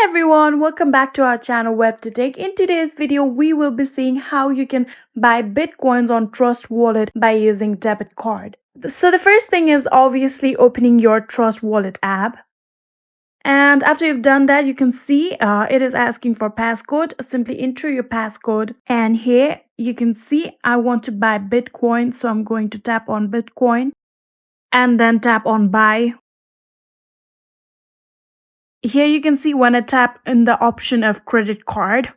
everyone, welcome back to our channel WebToTech. In today's video, we will be seeing how you can buy Bitcoins on Trust Wallet by using debit card. So the first thing is obviously opening your Trust Wallet app. And after you've done that, you can see it is asking for passcode. Simply enter your passcode. And here you can see I want to buy Bitcoin. So I'm going to tap on Bitcoin and then tap on buy. Here you can see when I tap in the option of credit card.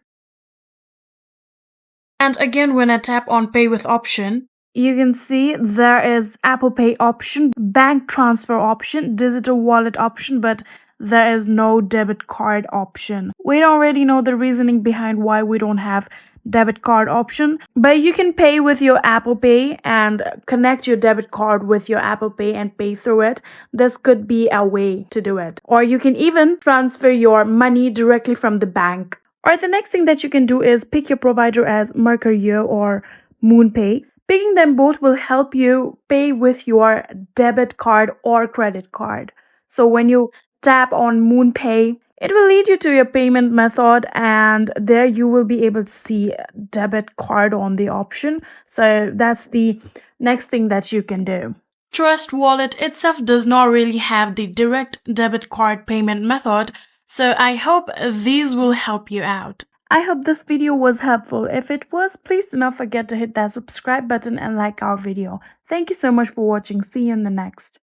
And again, when I tap on pay with option, you can see there is Apple Pay option, bank transfer option, digital wallet option, but there is no debit card option. We don't really know the reasoning behind why we don't have debit card option, but you can pay with your Apple Pay and connect your debit card with your Apple Pay and pay through it. This could be a way to do it. Or you can even transfer your money directly from the bank. Or the next thing that you can do is pick your provider as Mercury or MoonPay. Picking them both will help you pay with your debit card or credit card. So when you tap on MoonPay, it will lead you to your payment method, and there you will be able to see debit card on the option. So that's the next thing that you can do. Trust Wallet itself does not really have the direct debit card payment method, so I hope these will help you out. I hope this video was helpful. If it was, please do not forget to hit that subscribe button and like our video. Thank you so much for watching. See you in the next.